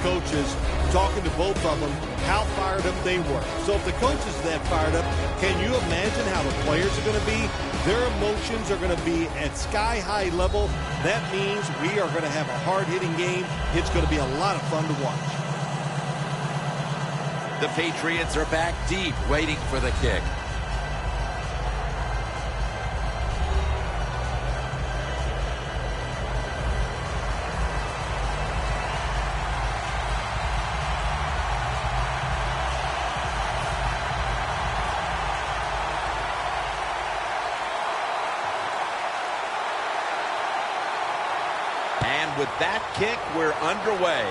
coaches, talking to both of them, how fired up they were. So if the coaches are that fired up, can you imagine how the players are going to be? Their emotions are going to be at sky-high level. That means we are going to have a hard-hitting game. It's going to be a lot of fun to watch. The Patriots are back deep, waiting for the kick. And with that kick, we're underway.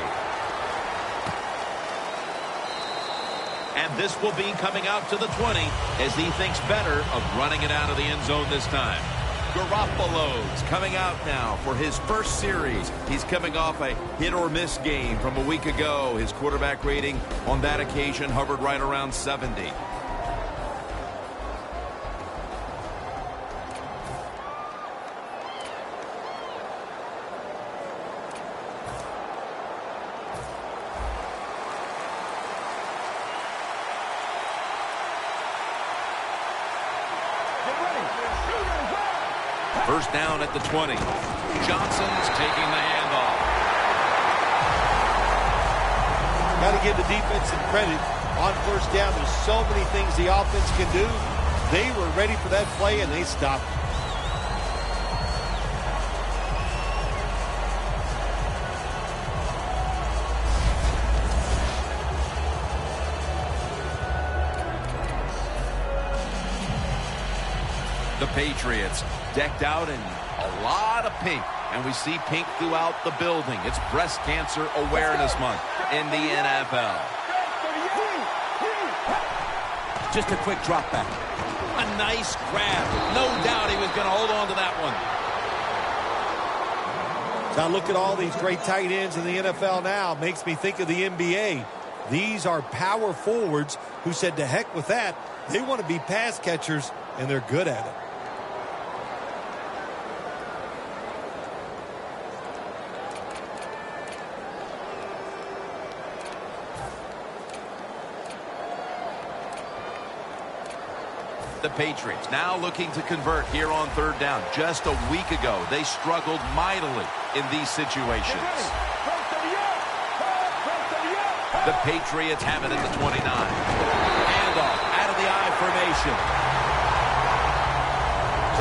And this will be coming out to the 20 as he thinks better of running it out of the end zone this time. Garoppolo's coming out now for his first series. He's coming off a hit-or-miss game from a week ago. His quarterback rating on that occasion hovered right around 70. First down at the 20. Johnson's taking the handoff. Got to give the defense some credit. On first down, there's so many things the offense can do. They were ready for that play, and they stopped. The Patriots decked out in a lot of pink, and we see pink throughout the building. It's Breast Cancer Awareness Month in the NFL. Just a quick drop back. A nice grab. No doubt he was going to hold on to that one. Now look at all these great tight ends in the NFL now. Makes me think of the NBA. These are power forwards who said to heck with that. They want to be pass catchers, and they're good at it. The Patriots now looking to convert here on third down. Just a week ago, they struggled mightily in these situations. The Patriots have it at the 29. Handoff out of the I formation.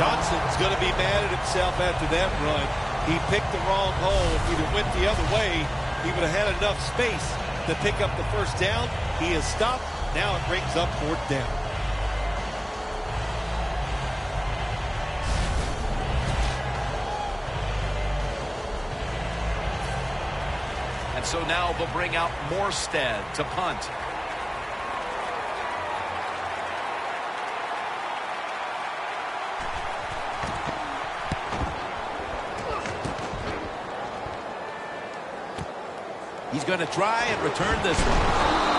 Johnson's going to be mad at himself after that run. He picked the wrong hole. If he'd have went the other way, he would have had enough space to pick up the first down. He has stopped. Now it brings up fourth down. So now they'll bring out Morstead to punt. He's going to try and return this one.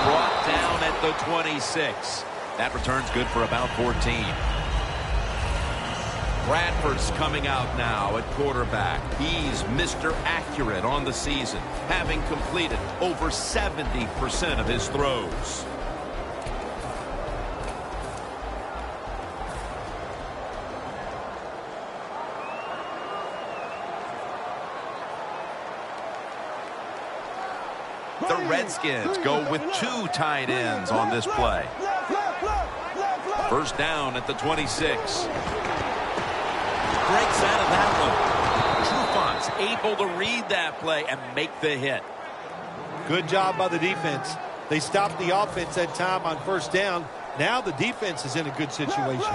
Brought down at the 26. That return's good for about 14. Bradford's coming out now at quarterback. He's Mr. Accurate on the season, having completed over 70% of his throws. The Redskins go with two tight ends on this play. First down at the 26. Breaks out of that one. Trufont's able to read that play and make the hit. Good job by the defense. They stopped the offense that time on first down. Now the defense is in a good situation.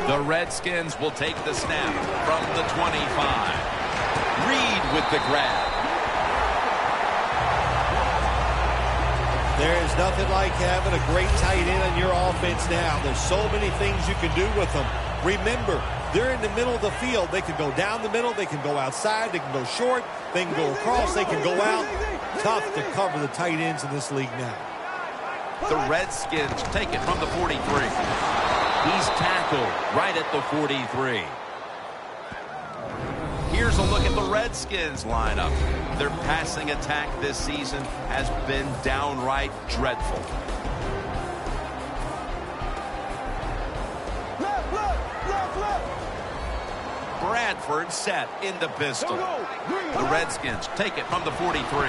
The Redskins will take the snap from the 25. Reed with the grab. There is nothing like having a great tight end on your offense now. There's so many things you can do with them. Remember, they're in the middle of the field. They can go down the middle. They can go outside. They can go short. They can go across. They can go out. Tough to cover the tight ends in this league now. The Redskins take it from the 43. He's tackled right at the 43. Here's a look at the Redskins lineup. Their passing attack this season has been downright dreadful. Bradford set in the pistol. The Redskins take it from the 43.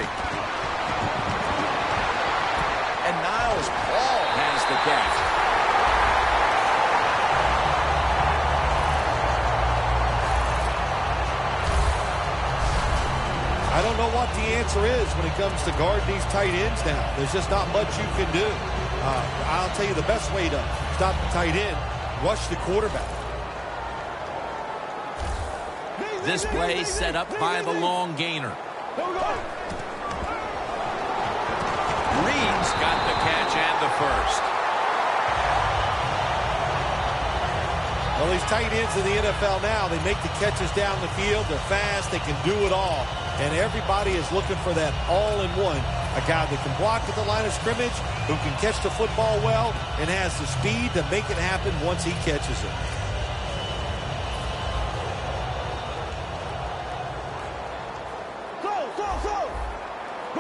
And Niles Paul has the catch. I don't know what the answer is when it comes to guarding these tight ends now. There's just not much you can do. I'll tell you the best way to stop the tight end, rush the quarterback. This play set up by the long gainer. Reed's got the catch and the first. Well, these tight ends in the NFL now, they make the catches down the field. They're fast. They can do it all. And everybody is looking for that all-in-one. A guy that can block at the line of scrimmage, who can catch the football well, and has the speed to make it happen once he catches it.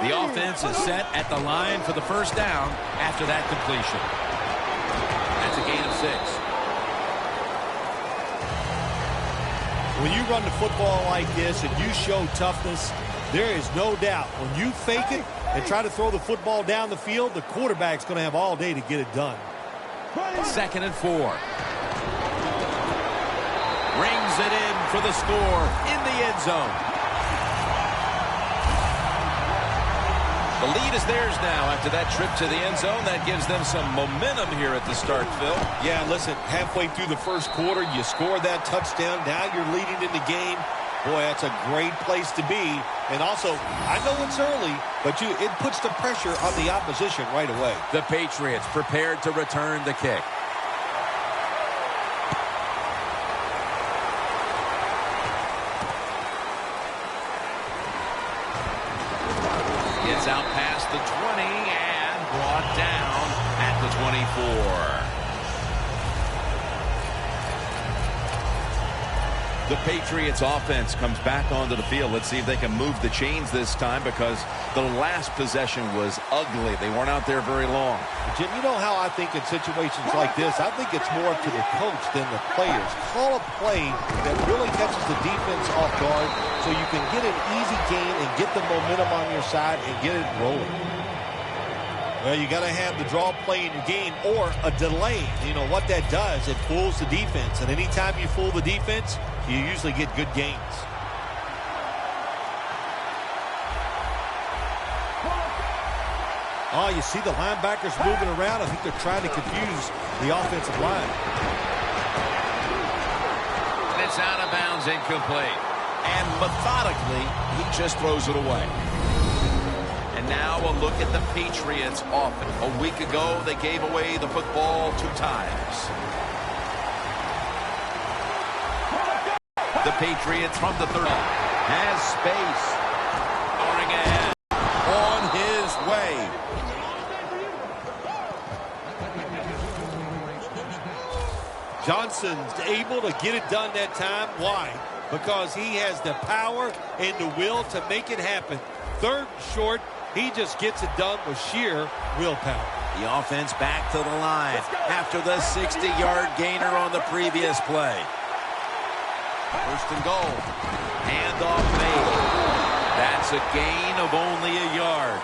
The offense is set at the line for the first down after that completion. That's a gain of 6. When you run the football like this and you show toughness, there is no doubt when you fake it and try to throw the football down the field, the quarterback's going to have all day to get it done. 2nd and 4. Rings it in for the score in the end zone. The lead is theirs now after that trip to the end zone. That gives them some momentum here at the start, Phil. Yeah, listen, halfway through the first quarter, you score that touchdown. Now you're leading in the game. Boy, that's a great place to be. And also, I know it's early, but it puts the pressure on the opposition right away. The Patriots prepared to return the kick. It's out past the 20 and brought down at the 24. The Patriots offense comes back onto the field. Let's see if they can move the chains this time, because the last possession was ugly. They weren't out there very long. Jim, you know how I think in situations like this, I think it's more up to the coach than the players. Call a play that really catches the defense off guard so you can get an easy gain and get the momentum on your side and get it rolling. Well, you got to have the draw play in your game or a delay. You know what that does? It fools the defense. And anytime you fool the defense, you usually get good gains. Oh, you see the linebackers moving around. I think they're trying to confuse the offensive line. And it's out of bounds, incomplete. And methodically, he just throws it away. And now a look at the Patriots offense. A week ago, they gave away the football 2 times. The Patriots from the 30 has space. Going ahead. On his way. Johnson's able to get it done that time. Why? Because he has the power and the will to make it happen. 3rd and short. He just gets it done with sheer willpower. The offense back to the line after the 60-yard gainer on the previous play. 1st and goal. Handoff made. That's a gain of only a yard.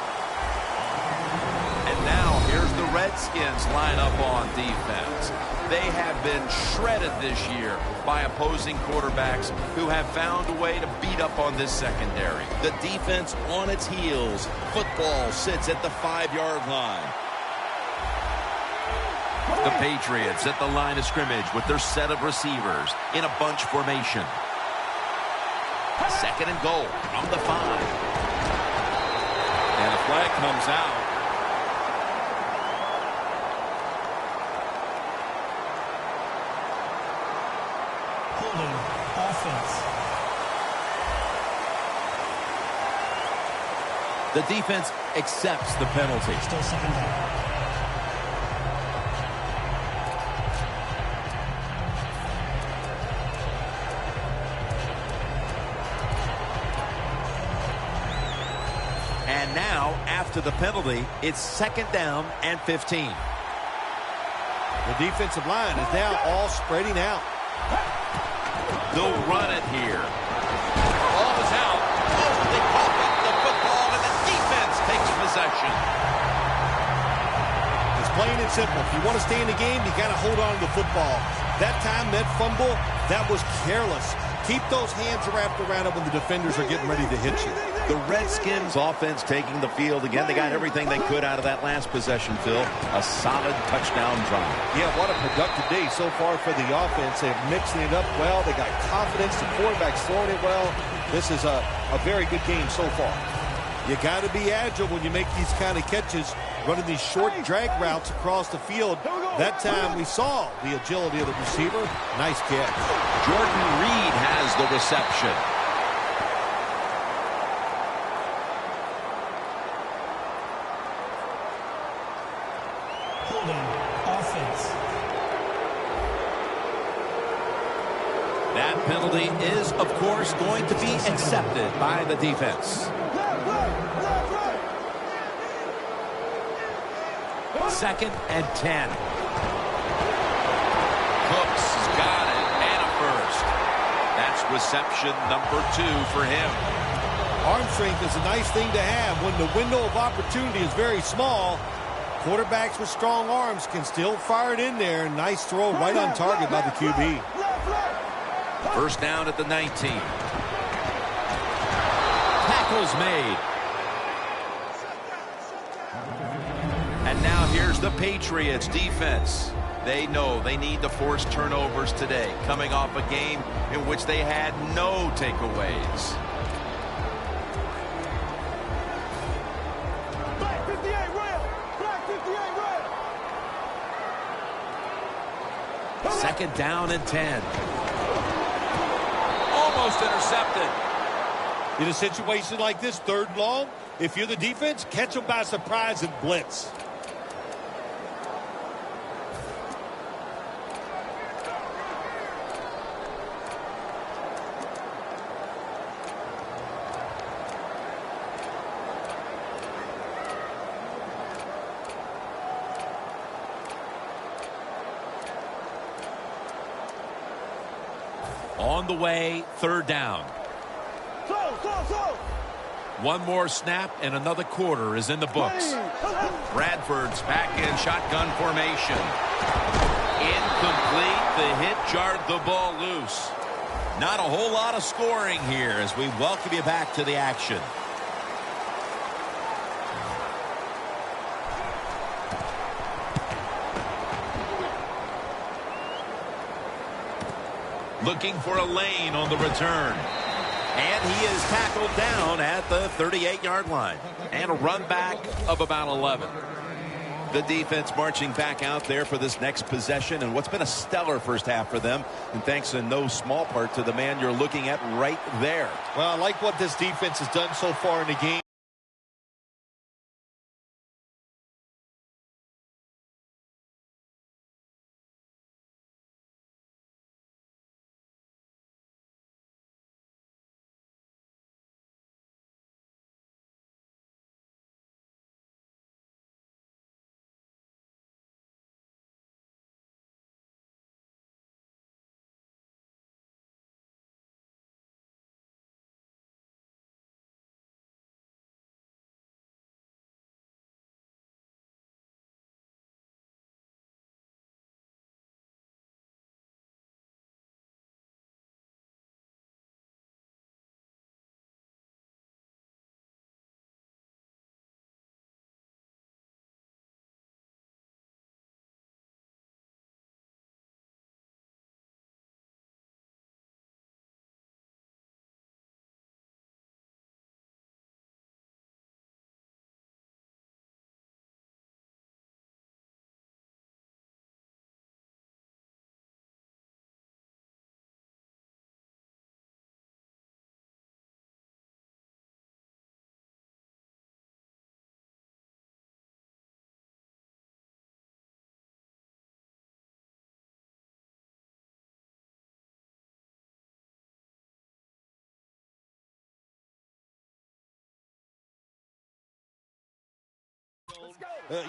And now here's the Redskins line up on defense. They have been shredded this year by opposing quarterbacks who have found a way to beat up on this secondary. The defense on its heels. Football sits at the 5-yard line. The Patriots at the line of scrimmage with their set of receivers in a bunch formation. 2nd and goal from the 5. And a flag comes out. Holding offense. The defense accepts the penalty. Still 2nd down. And now, after the penalty, it's 2nd down and 15. The defensive line is now all spreading out. They'll run it here. Ball is out. Oh, they caught the football, and the defense takes possession. It's plain and simple. If you want to stay in the game, you got to hold on to the football. That time, that fumble, that was careless. Keep those hands wrapped around it when the defenders are getting ready to hit you. The Redskins offense taking the field again. They got everything they could out of that last possession, Phil. A solid touchdown drive. Yeah, what a productive day so far for the offense. They're mixing it up well. They got confidence. The quarterback's throwing it well. This is a very good game so far. You got to be agile when you make these kind of catches, running these short drag routes across the field. That time we saw the agility of the receiver. Nice catch. Jordan Reed has the reception. Holding offense. That penalty is, of course, going to be accepted by the defense. 2nd and 10. Cooks has got it, and a first. That's reception number 2 for him. Arm strength is a nice thing to have when the window of opportunity is very small. Quarterbacks with strong arms can still fire it in there. Nice throw right on target by the QB. First down at the 19. Tackles made. And now here's the Patriots defense. They know they need to force turnovers today, coming off a game in which they had no takeaways. Black 58 rail. Black 58 rail. 2nd down and 10. Almost intercepted. In a situation like this, 3rd and long, if you're the defense, catch them by surprise and blitz. On the way, 3rd down. One more snap and another quarter is in the books. Bradford's back in shotgun formation. Incomplete. The hit jarred the ball loose. Not a whole lot of scoring here as we welcome you back to the action. Looking for a lane on the return. And he is tackled down at the 38-yard line. And a run back of about 11. The defense marching back out there for this next possession. And what's been a stellar first half for them. And thanks in no small part to the man you're looking at right there. Well, I like what this defense has done so far in the game.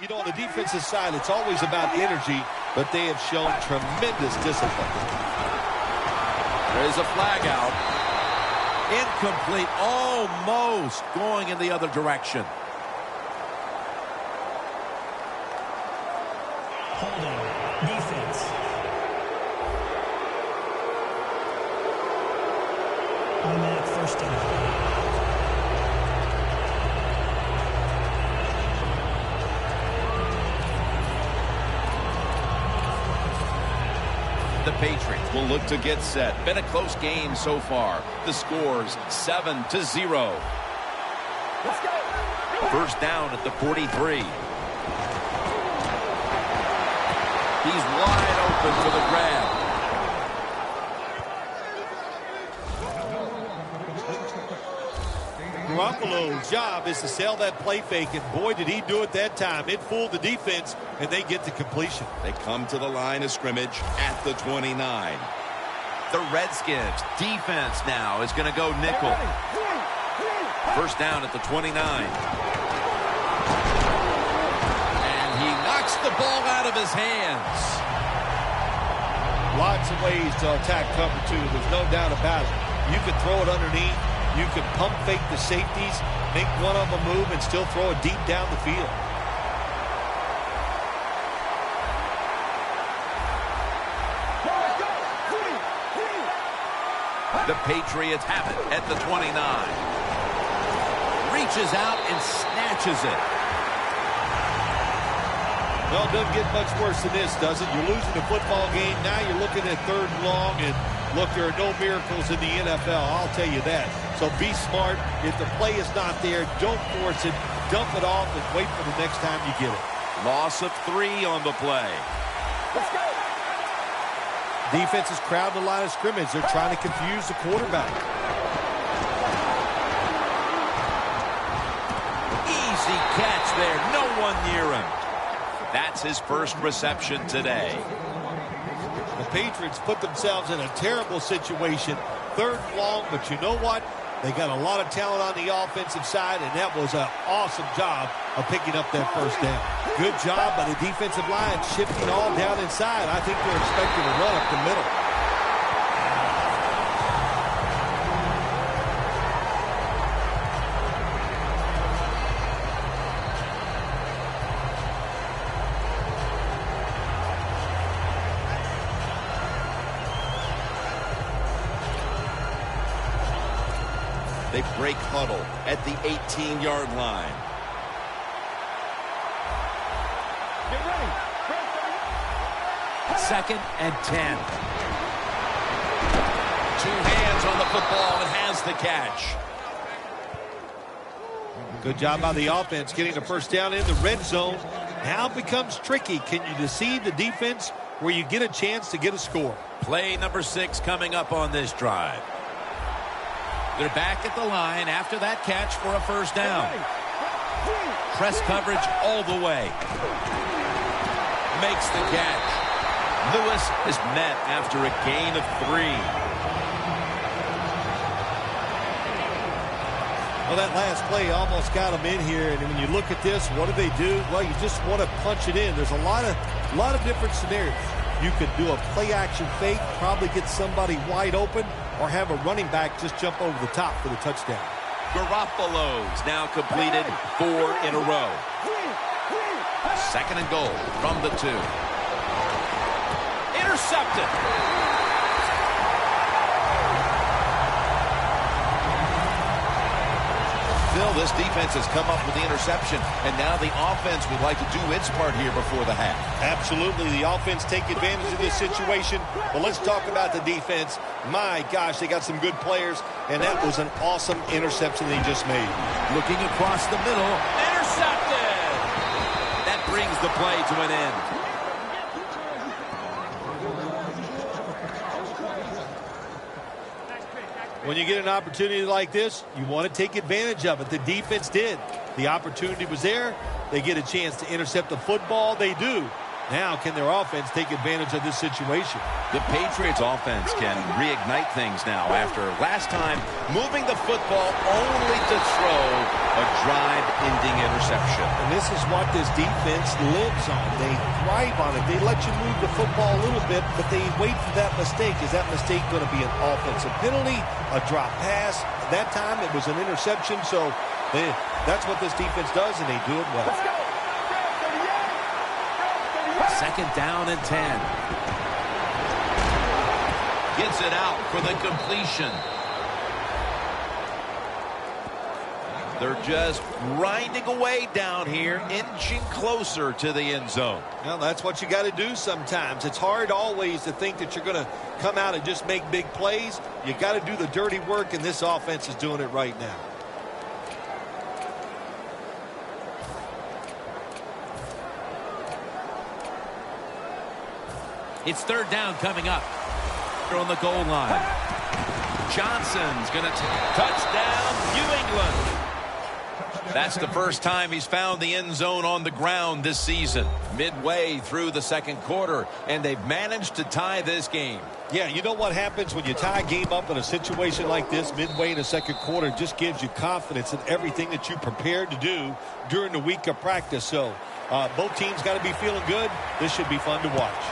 You know, on the defensive side, it's always about energy, but they have shown tremendous discipline. There is a flag out. Incomplete, almost going in the other direction. Holding. Defense. Automatic first down. The Patriots will look to get set. Been a close game so far. The score's 7-0. Let's go. First down at the 43. He's wide open for the grab. Garoppolo's job is to sell that play fake, and boy, did he do it that time. It fooled the defense, and they get to completion. They come to the line of scrimmage at the 29. The Redskins defense now is going to go nickel. First down at the 29. And he knocks the ball out of his hands. Lots of ways to attack cover two. There's no doubt about it. You can throw it underneath. You can pump fake the safeties, make one of them move, and still throw it deep down the field. The Patriots have it at the 29. Reaches out and snatches it. Well, it doesn't get much worse than this, does it? You're losing the football game. Now you're looking at third and long, and look, there are no miracles in the NFL, I'll tell you that. So be smart. If the play is not there, don't force it. Dump it off and wait for the next time you get it. Loss of 3 on the play. Let's go. Defense is crowding the line of scrimmage. They're trying to confuse the quarterback. Easy catch there. No one near him. That's his first reception today. The Patriots put themselves in a terrible situation. Third and long, but you know what? They got a lot of talent on the offensive side, and that was an awesome job of picking up that first down. Good job by the defensive line, shifting all down inside. I think they're expecting a run up the middle. They break huddle at the 18-yard line. Get ready. Second and 10. 2 hands on the football and has the catch. Good job by the offense getting the first down in the red zone. Now it becomes tricky. Can you deceive the defense where you get a chance to get a score? Play number 6 coming up on this drive. They're back at the line after that catch for a first down. Press coverage all the way. Makes the catch. Lewis is met after a gain of 3. Well, that last play almost got them in here, and when you look at this, what do? Well, you just want to punch it in. There's a lot of different scenarios. You could do a play-action fake, probably get somebody wide open, or have a running back just jump over the top for the touchdown. Garoppolo's now completed 4 in a row. Second and goal from the 2. Intercepted. Phil, this defense has come up with the interception, and now the offense would like to do its part here before the half. Absolutely. The offense take advantage of this situation. But let's talk about the defense. My gosh, they got some good players, and that was an awesome interception they just made. Looking across the middle. Intercepted! That brings the play to an end. When you get an opportunity like this, you want to take advantage of it. The defense did. The opportunity was there. They get a chance to intercept the football. They do. Now, can their offense take advantage of this situation? The Patriots offense can reignite things now after last time moving the football only to throw a drive in leading interception. And this is what this defense lives on. They thrive on it. They let you move the football a little bit, but they wait for that mistake. Is that mistake going to be an offensive penalty, a drop pass? That time it was an interception, so that's what this defense does, and they do it well. Let's go. 2nd down and 10. Gets it out for the completion. They're just grinding away down here, inching closer to the end zone. Well, that's what you got to do sometimes. It's hard always to think that you're going to come out and just make big plays. You got to do the dirty work, and this offense is doing it right now. It's 3rd down coming up. They're on the goal line. Johnson's going to touchdown, New England. That's the first time he's found the end zone on the ground this season. Midway through the 2nd quarter, and they've managed to tie this game. Yeah, you know what happens when you tie a game up in a situation like this midway in the 2nd quarter? It just gives you confidence in everything that you prepared to do during the week of practice. So both teams got to be feeling good. This should be fun to watch.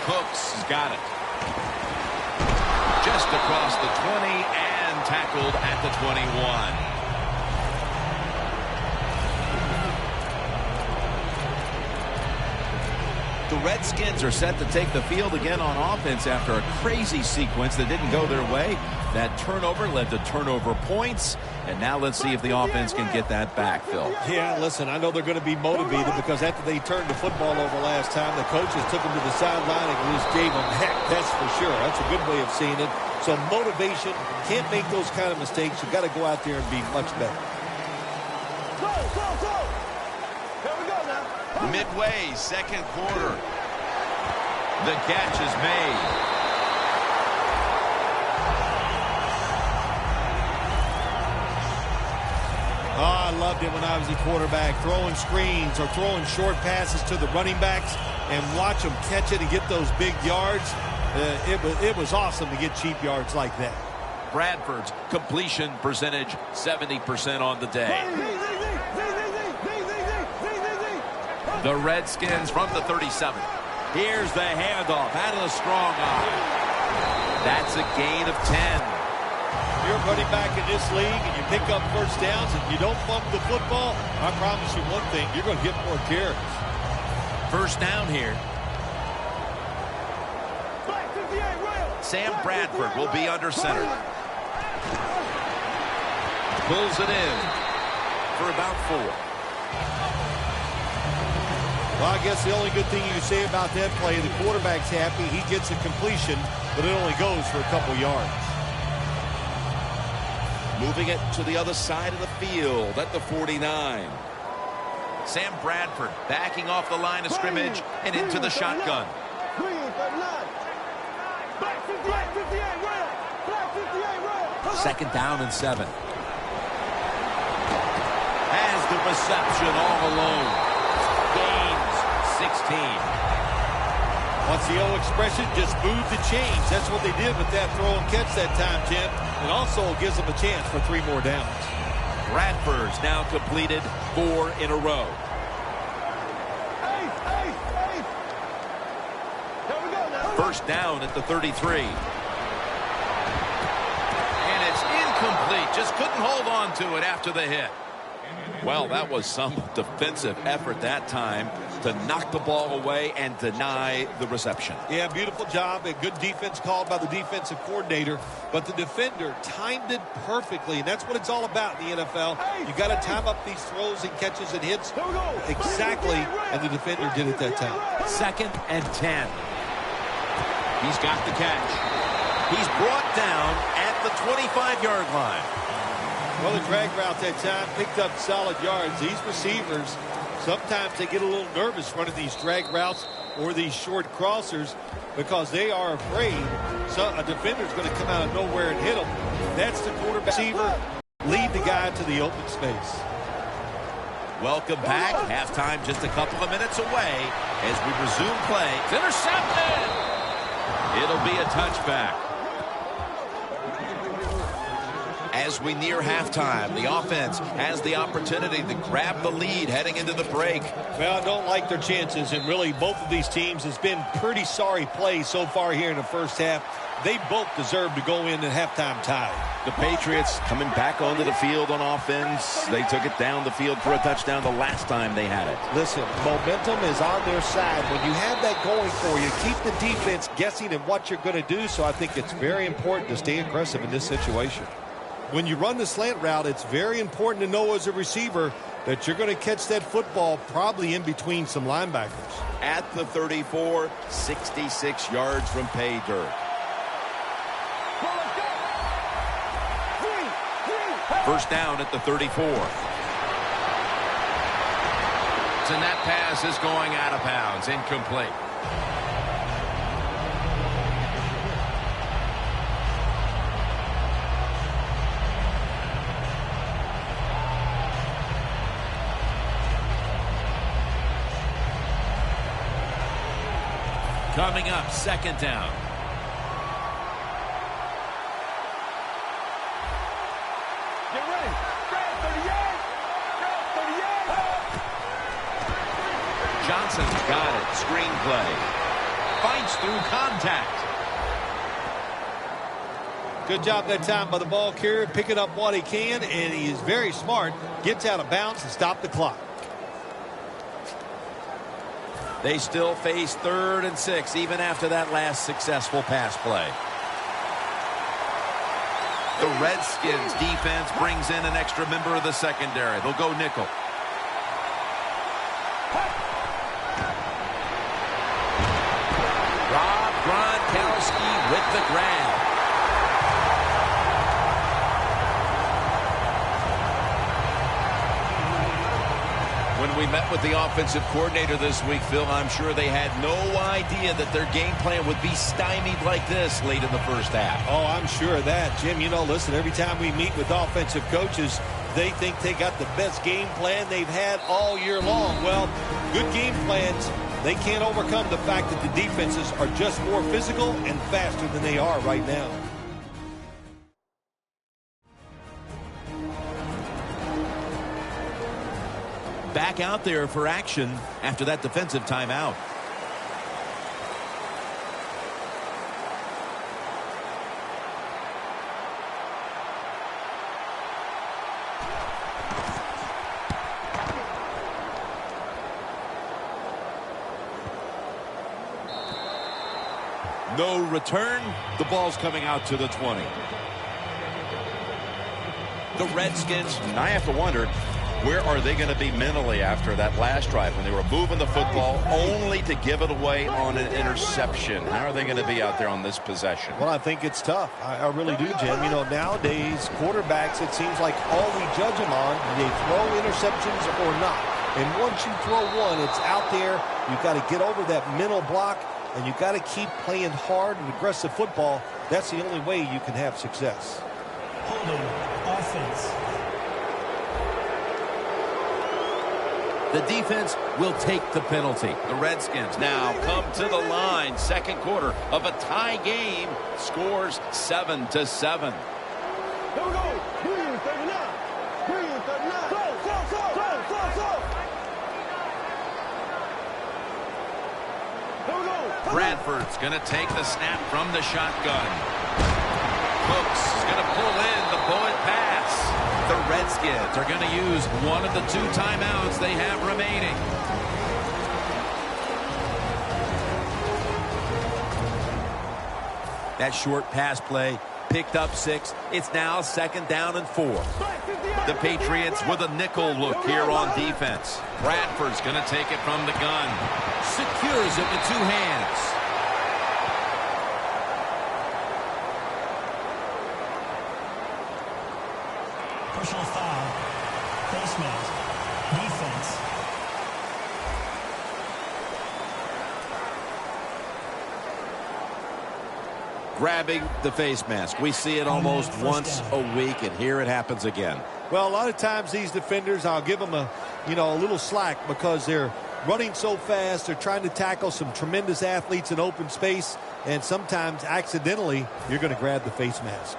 Cooks has got it. Just across the 20 and tackled at the 21. The Redskins are set to take the field again on offense after a crazy sequence that didn't go their way. That turnover led to turnover points. And now let's see if the offense can get that back, Phil. Yeah, listen, I know they're going to be motivated because after they turned the football over last time, the coaches took them to the sideline and just gave them heck, that's for sure. That's a good way of seeing it. So motivation, can't make those kind of mistakes. You've got to go out there and be much better. Go. Here we go now. Midway, 2nd quarter. The catch is made. Oh, I loved it when I was a quarterback, throwing screens or throwing short passes to the running backs and watch them catch it and get those big yards. It was awesome to get cheap yards like that. Bradford's completion percentage 70% on the day. The Redskins from the 37. Here's the handoff out of the strong arm. That's a gain of 10. You're running back in this league and you pick up first downs and you don't bump the football, I promise you one thing, you're going to get more carries. 1st down here. Sam Bradford will be under center. Pulls it in for about 4. Well, I guess the only good thing you can say about that play, the quarterback's happy. He gets a completion, but it only goes for a couple yards. Moving it to the other side of the field at the 49. Sam Bradford backing off the line of scrimmage and into the shotgun. 2nd down and 7. Has the reception all alone. Gains 16. What's the old expression? Just move the chains. That's what they did with that throw and catch that time, Jim. And also gives them a chance for 3 more downs. Bradford's now completed 4 in a row. First down at the 33. And it's incomplete. Just couldn't hold on to it after the hit. Well, that was some defensive effort that time to knock the ball away and deny the reception. Yeah, beautiful job. A good defense called by the defensive coordinator. But the defender timed it perfectly. And that's what it's all about in the NFL. You got to time up these throws and catches and hits exactly. And the defender did it that time. 2nd and 10. He's got the catch. He's brought down at the 25-yard line. Well, the drag route that time picked up solid yards. These receivers, sometimes they get a little nervous running these drag routes or these short crossers because they are afraid a defender's going to come out of nowhere and hit them. That's the quarterback receiver. Lead the guy to the open space. Welcome back. Halftime just a couple of minutes away as we resume play. It's intercepted. It'll be a touchback. As we near halftime, the offense has the opportunity to grab the lead heading into the break. Well, I don't like their chances, and really both of these teams has been pretty sorry play so far here in the first half. They both deserve to go in at halftime tied. The Patriots coming back onto the field on offense. They took it down the field for a touchdown the last time they had it. Listen, momentum is on their side. When you have that going for you, keep the defense guessing at what you're going to do. So I think it's very important to stay aggressive in this situation. When you run the slant route, it's very important to know as a receiver that you're going to catch that football probably in between some linebackers. At the 34, 66 yards from pay dirt. First down at the 34. And that pass is going out of bounds, incomplete. Coming up, second down. Get ready. Grab 38. Grab 38. Johnson's got it. Screenplay. Fights through contact. Good job that time by the ball carrier, picking up what he can, and he is very smart. Gets out of bounds and stop the clock. They still face 3rd and 6, even after that last successful pass play. The Redskins defense brings in an extra member of the secondary. They'll go nickel. Rob Gronkowski with the grab. When we met with the offensive coordinator this week, Phil, I'm sure they had no idea that their game plan would be stymied like this late in the first half. Oh, I'm sure of that. Jim, you know, listen, every time we meet with offensive coaches, they think they got the best game plan they've had all year long. Well, good game plans, they can't overcome the fact that the defenses are just more physical and faster than they are right now. Back out there for action after that defensive timeout. No return. The ball's coming out to the 20. The Redskins. I have to wonder, where are they going to be mentally after that last drive when they were moving the football only to give it away on an interception? How are they going to be out there on this possession? Well, I think it's tough. I really do, Jim. You know, nowadays, quarterbacks, it seems like all we judge them on, they throw interceptions or not. And once you throw one, it's out there. You've got to get over that mental block, and you've got to keep playing hard and aggressive football. That's the only way you can have success. Holding offense. The defense will take the penalty. The Redskins now come to the line. Second quarter of a tie game. Scores 7-7. Here we go. Green 39. Green 39. Go. Here we go. Bradford's going to take the snap from the shotgun. Cooks is going to pull in the bullet pass. The Redskins are going to use one of the 2 timeouts they have remaining. That short pass play picked up 6. It's now 2nd down and 4. The Patriots with a nickel look here on defense. Bradford's going to take it from the gun. Secures it with 2 hands. Personal foul. Face mask. Defense. Grabbing the face mask. We see it almost once a week, and here it happens again. Well, a lot of times these defenders, I'll give them a little slack because they're running so fast. They're trying to tackle some tremendous athletes in open space, and sometimes accidentally you're going to grab the face mask.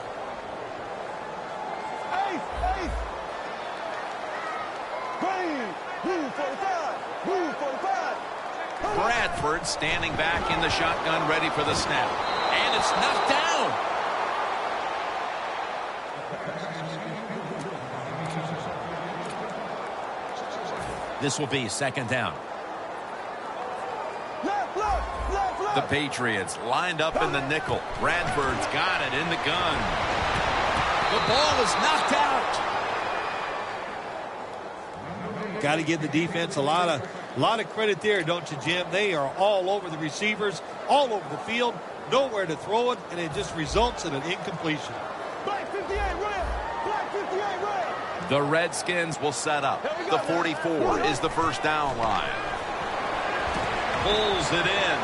Move 45. Move 45. Bradford standing back in the shotgun, ready for the snap. And it's knocked down. This will be second down. The Patriots lined up in the nickel. Bradford's got it in the gun. The ball is knocked out. Got to give the defense a lot of credit there, don't you, Jim? They are all over the receivers, all over the field, nowhere to throw it, and it just results in an incompletion. Black 58 red. Black 58 red. The Redskins will set up. The 44 is the first down line. Pulls it in.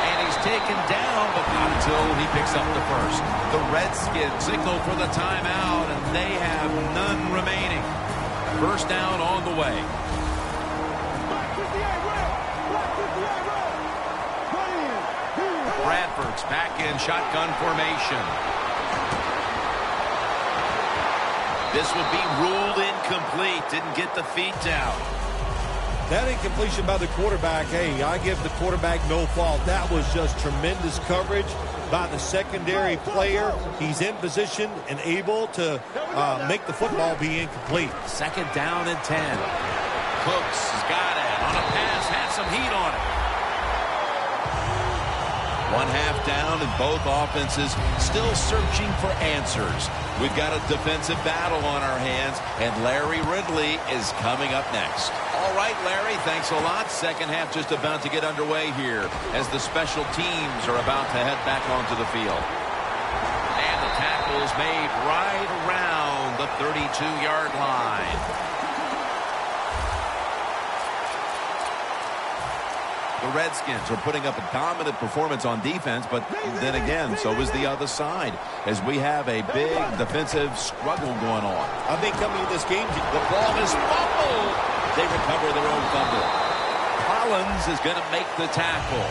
And he's taken down, but not until he picks up the first. The Redskins signal for the timeout, and they have none remaining. First down on the way. Black 58 red. Black 58 red. Bradford's back in shotgun formation. This will be ruled incomplete. Didn't get the feet down. That incompletion by the quarterback, hey, I give the quarterback no fault. That was just tremendous coverage by the secondary player. He's in position and able to make the football be incomplete. Second down and 10. Cooks has got it on a pass, had some heat on it. 1 half down, and both offenses still searching for answers. We've got a defensive battle on our hands, and Larry Ridley is coming up next. All right, Larry, thanks a lot. Second half just about to get underway here as the special teams are about to head back onto the field. And the tackle is made right around the 32-yard line. The Redskins are putting up a dominant performance on defense, but then again, so is the other side, as we have a big defensive struggle going on. I think coming to this game, the ball is fumbled. They recover their own fumble. Collins is going to make the tackle.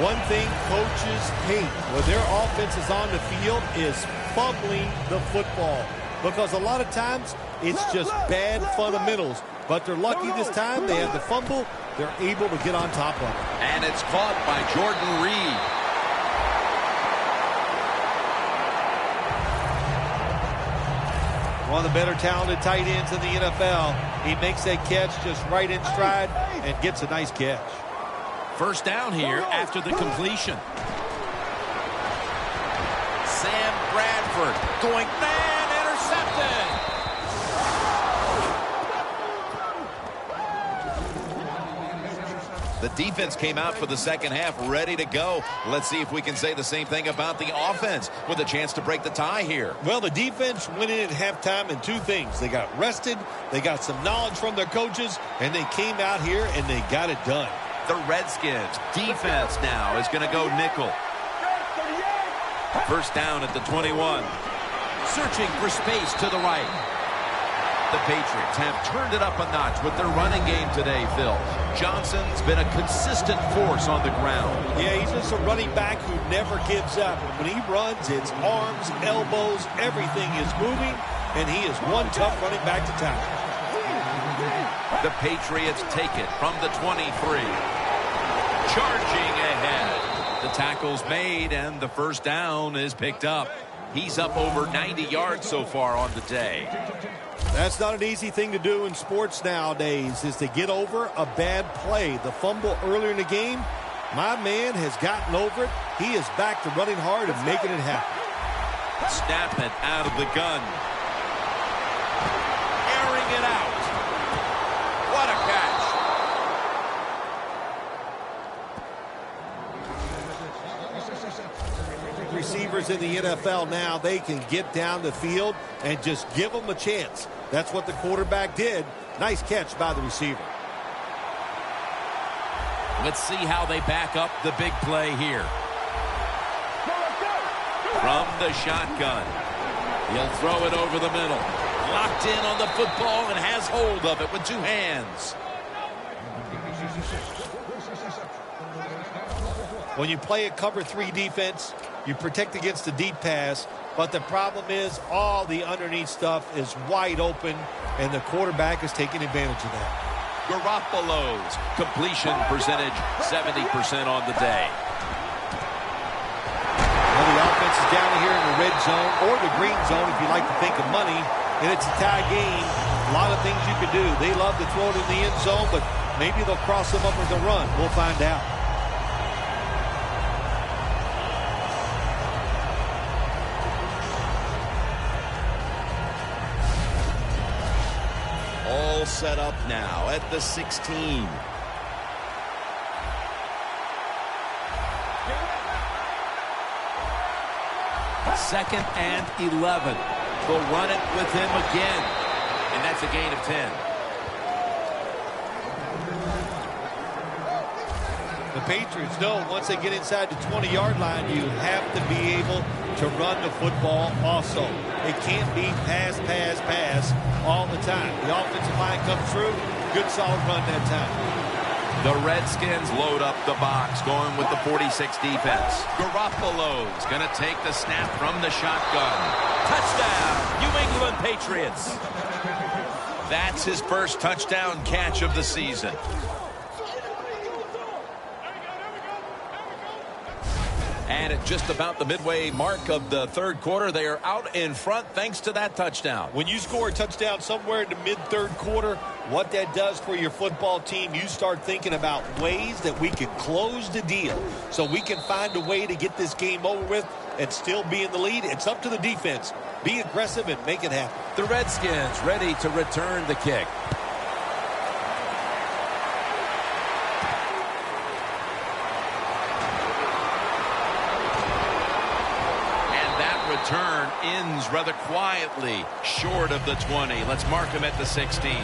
one thing coaches hate when their offense is on the field is fumbling the football, because a lot of times it's just bad fundamentals. But they're lucky this time. They have the fumble. They're able to get on top of it. And it's caught by Jordan Reed. One of the better talented tight ends in the NFL. He makes that catch just right in stride and gets a nice catch. First down here after the completion. Sam Bradford going man, intercepted. The defense came out for the second half ready to go. Let's see if we can say the same thing about the offense with a chance to break the tie here. Well, the defense went in at halftime in two things. They got rested, they got some knowledge from their coaches, and they came out here and they got it done. The Redskins defense now is going to go nickel. First down at the 21. Searching for space to the right. The Patriots have turned it up a notch with their running game today, Phil. Johnson's been a consistent force on the ground. Yeah, he's just a running back who never gives up. When he runs, it's arms, elbows, everything is moving, and he is one tough running back to tackle. The Patriots take it from the 23. Charging ahead. The tackle's made, and the first down is picked up. He's up over 90 yards so far on the day. That's not an easy thing to do in sports nowadays, is to get over a bad play. The fumble earlier in the game, my man has gotten over it. He is back to running hard and making it happen. Snap it out of the gun. Airing it out. What a catch. Receivers in the NFL now, they can get down the field and just give them a chance. That's what the quarterback did. Nice catch by the receiver. Let's see how they back up the big play here. From the shotgun. He'll throw it over the middle. Locked in on the football and has hold of it with two hands. When you play a cover 3 defense, you protect against the deep pass. But the problem is all the underneath stuff is wide open, and the quarterback is taking advantage of that. Garoppolo's completion percentage, 70% on the day. Well, the offense is down here in the red zone or the green zone if you like to think of money, and it's a tie game. A lot of things you can do. They love to throw it in the end zone, but maybe they'll cross them up with a run. We'll find out. All set up now at the 16. Second and 11. They'll run it with him again. And that's a gain of 10. The Patriots know once they get inside the 20-yard line, you have to be able to run the football also. It can't be pass, pass, pass all the time. The offensive line comes through, good solid run that time. The Redskins load up the box, going with the 46 defense. Garoppolo's going to take the snap from the shotgun. Touchdown, New England Patriots. That's his first touchdown catch of the season. And at just about the midway mark of the third quarter, they are out in front thanks to that touchdown. When you score a touchdown somewhere in the mid-third quarter, what that does for your football team, you start thinking about ways that we can close the deal so we can find a way to get this game over with and still be in the lead. It's up to the defense. Be aggressive and make it happen. The Redskins ready to return the kick. Return ends rather quietly short of the 20. Let's mark him at the 16.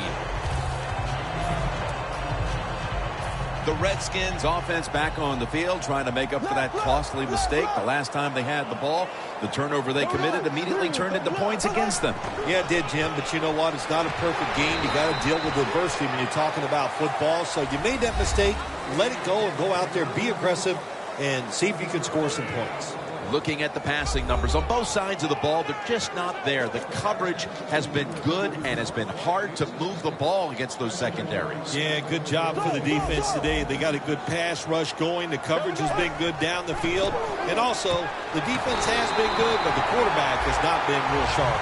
The Redskins offense back on the field trying to make up for that costly mistake. The last time they had the ball, the turnover they committed immediately turned into points against them. Yeah, it did, Jim, but you know what? It's not a perfect game. You got to deal with adversity when you're talking about football. So you made that mistake, let it go and go out there, be aggressive, and see if you can score some points. Looking at the passing numbers on both sides of the ball, they're just not there. The coverage has been good and has been hard to move the ball against those secondaries. Yeah, good job for the defense today. They got a good pass rush going. The coverage has been good down the field. And also, the defense has been good, but the quarterback has not been real sharp.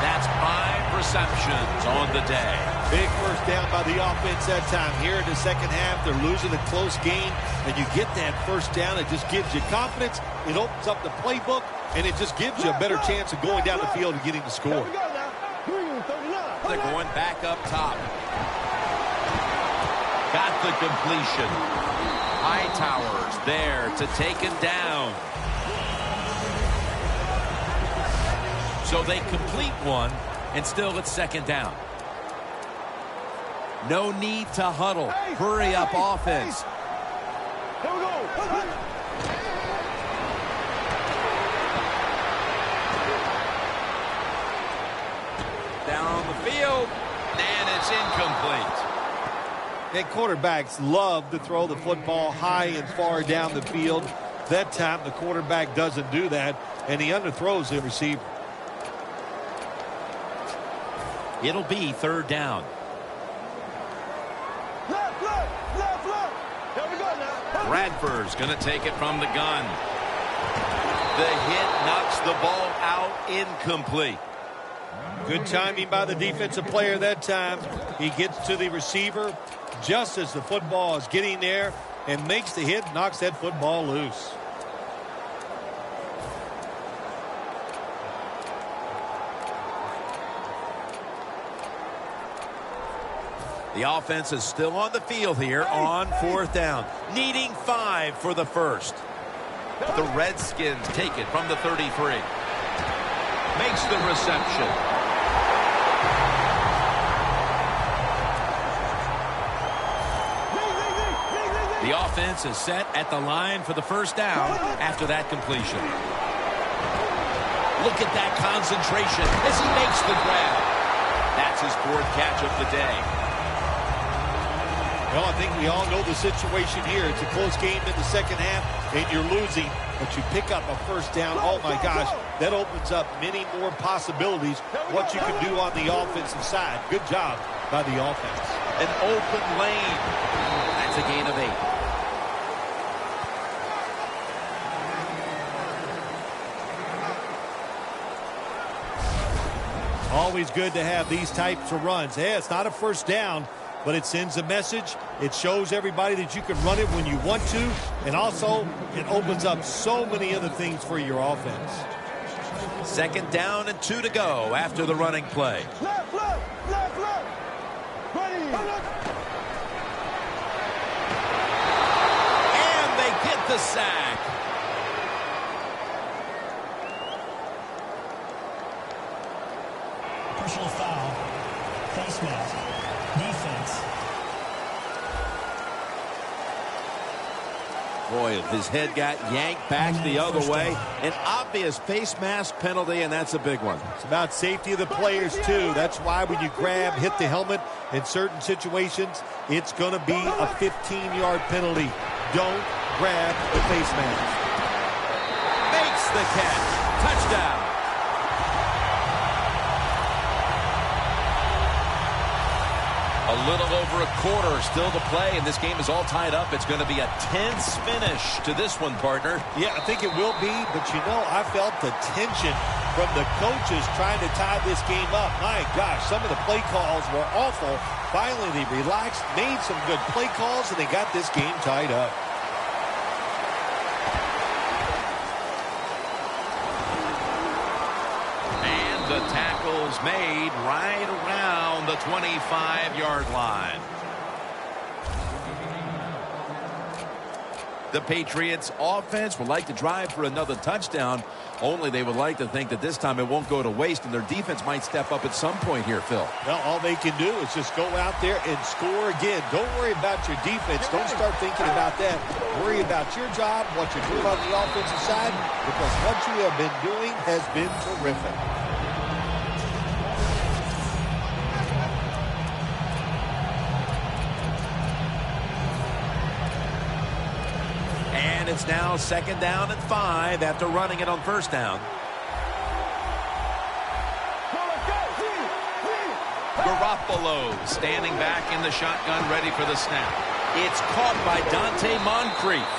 That's 5 receptions on the day. Big first down by the offense that time. Here in the second half, they're losing a close game, and you get that first down. It just gives you confidence. It opens up the playbook, and it just gives you a better chance of going down the field and getting the score. They're going back up top. Got the completion. Hightower's there to take him down. So they complete one, and still it's second down. No need to huddle. Hurry up offense. Here we go. Down on the field, and it's incomplete. And quarterbacks love to throw the football high and far down the field. That time the quarterback doesn't do that, and he underthrows the receiver. It'll be third down. Left. Here we go now. Bradford's going to take it from the gun. The hit knocks the ball out, incomplete. Good timing by the defensive player that time. He gets to the receiver just as the football is getting there and makes the hit, knocks that football loose. The offense is still on the field here on fourth down, needing 5 for the first. The Redskins take it from the 33. Makes the reception. The offense is set at the line for the first down after that completion. Look at that concentration as he makes the grab. That's his 4th catch of the day. Well, I think we all know the situation here. It's a close game in the second half, and you're losing. but you pick up a first down. Oh, my gosh, that opens up many more possibilities what you can do on the offensive side. Good job by the offense. An open lane. That's a gain of 8. Always good to have these types of runs. Yeah, it's not a first down, but it sends a message. It shows everybody that you can run it when you want to, and also it opens up so many other things for your offense. 2nd down and 2 to go after the running play. Left. Ready. And they get the sack. Personal foul. Face mask. Defense. Boy, his head got yanked back the other way. An obvious face mask penalty, and that's a big one. It's about safety of the players, too. That's why when you grab, hit the helmet in certain situations, it's going to be a 15-yard penalty. Don't grab the face mask. Makes the catch. Touchdown. A little over a quarter still to play, and this game is all tied up. It's going to be a tense finish to this one, partner. Yeah, I think it will be, but you know, I felt the tension from the coaches trying to tie this game up. My gosh, some of the play calls were awful. Finally, they relaxed, made some good play calls, and they got this game tied up. The tackle's made right around the 25-yard line. The Patriots offense would like to drive for another touchdown, only they would like to think that this time it won't go to waste, and their defense might step up at some point here, Phil. Well, all they can do is just go out there and score again. Don't worry about your defense. Don't start thinking about that. Worry about your job, what you're doing on the offensive side, because what you have been doing has been terrific. And it's now 2nd down and 5 after running it on 1st down. Garoppolo standing back in the shotgun, ready for the snap. It's caught by Dante Moncrief.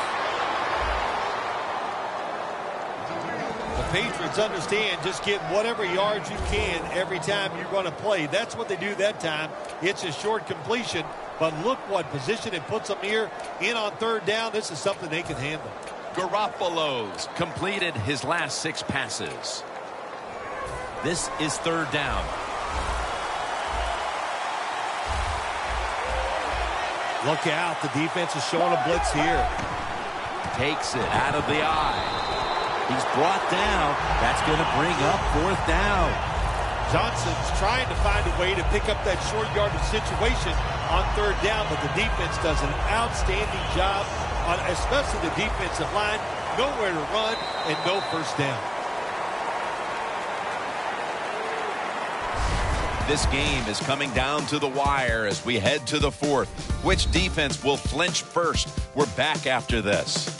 The Patriots understand just get whatever yards you can every time you run a play. That's what they do that time. It's a short completion, but look what position it puts them here in on 3rd down. This is something they can handle. Garoppolo's completed his last 6 passes. This is 3rd down. Look out. The defense is showing a blitz here. Takes it out of the eye. He's brought down. That's going to bring up 4th down. Johnson's trying to find a way to pick up that short yardage situation on 3rd down, but the defense does an outstanding job on especially the defensive line. Nowhere to run and no 1st down. This game is coming down to the wire as we head to the 4th. Which defense will flinch first? We're back after this.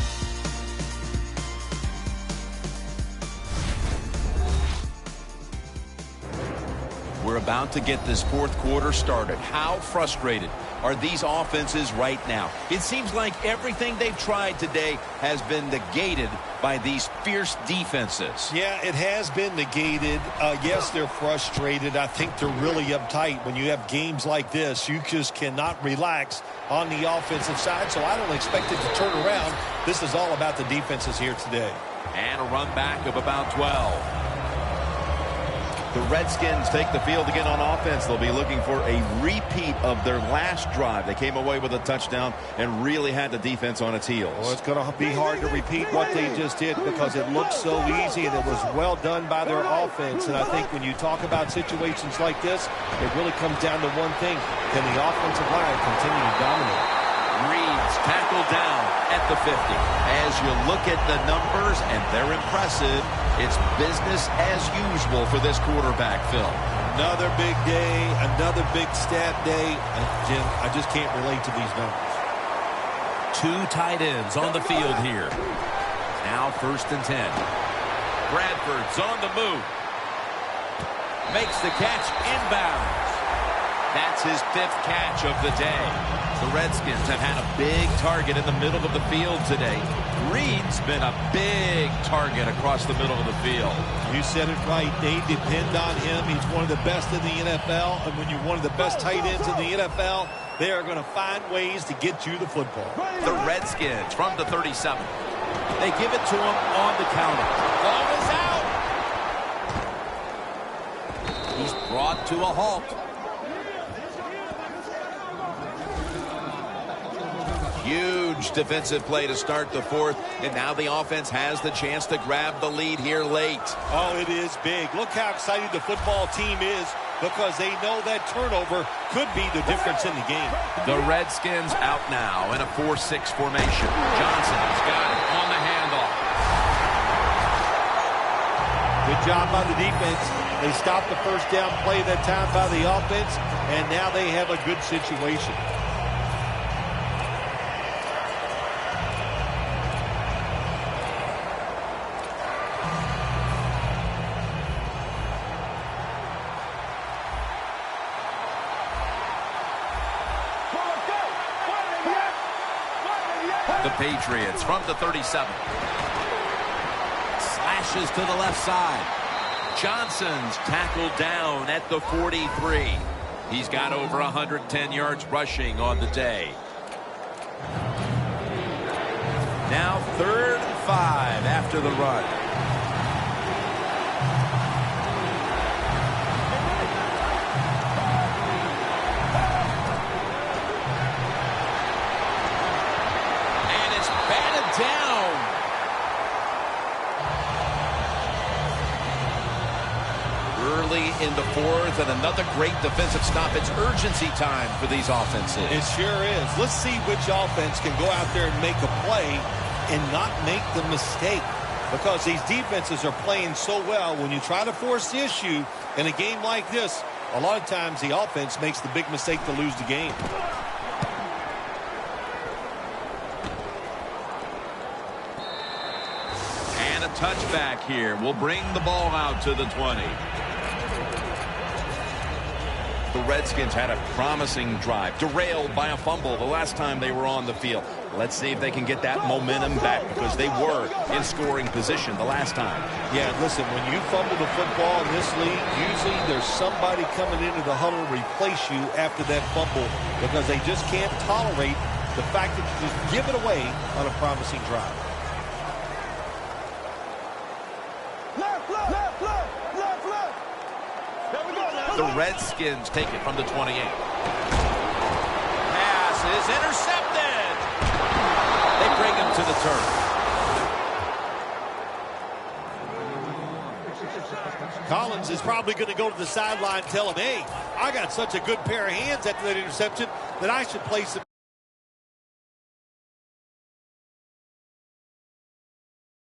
We're about to get this 4th quarter started. How frustrated are these offenses right now? It seems like everything they've tried today has been negated by these fierce defenses. Yeah, it has been negated. Yes, they're frustrated. I think they're really uptight. When you have games like this, you just cannot relax on the offensive side, so I don't expect it to turn around. This is all about the defenses here today. And a run back of about 12. The Redskins take the field again on offense. They'll be looking for a repeat of their last drive. They came away with a touchdown and really had the defense on its heels. Well, it's going to be hard to repeat what they just did because it looked so easy and it was well done by their offense. And I think when you talk about situations like this, it really comes down to one thing. Can the offensive line continue to dominate? Reed's tackled down at the 50. As you look at the numbers, and they're impressive, it's business as usual for this quarterback, Phil. Another big day, another big stat day. Jim, I just can't relate to these numbers. 2 tight ends on the field here. Now 1st and 10. Bradford's on the move. Makes the catch inbounds. That's his 5th catch of the day. The Redskins have had a big target in the middle of the field today. Reed's been a big target across the middle of the field. You said it right. They depend on him. He's one of the best in the NFL. And when you're one of the best tight ends in the NFL, they are going to find ways to get you the football. The Redskins from the 37. They give it to him on the counter. Ball is out. He's brought to a halt. Huge defensive play to start the 4th, and now the offense has the chance to grab the lead here late. Oh, it is big. Look how excited the football team is because they know that turnover could be the difference in the game. The Redskins out now in a 4-6 formation. Johnson's got it on the handoff. Good job by the defense. They stopped the first down play that time by the offense, and now they have a good situation. The Patriots from the 37. Slashes to the left side. Johnson's tackled down at the 43. He's got over 110 yards rushing on the day. Now 3rd and 5 after the run. Down. Early in the 4th, and another great defensive stop. It's urgency time for these offenses. It sure is. Let's see which offense can go out there and make a play and not make the mistake, because these defenses are playing so well. When you try to force the issue in a game like this, a lot of times the offense makes the big mistake to lose the game. Touchback here will bring the ball out to the 20. The Redskins had a promising drive, derailed by a fumble the last time they were on the field. Let's see if they can get that momentum back, because they were in scoring position the last time. Yeah, listen, when you fumble the football in this league, usually there's somebody coming into the huddle to replace you after that fumble, because they just can't tolerate the fact that you just give it away on a promising drive. The Redskins take it from the 28. Pass is intercepted. They bring him to the turf. Collins is probably going to go to the sideline and tell him, hey, I got such a good pair of hands after that interception that I should play some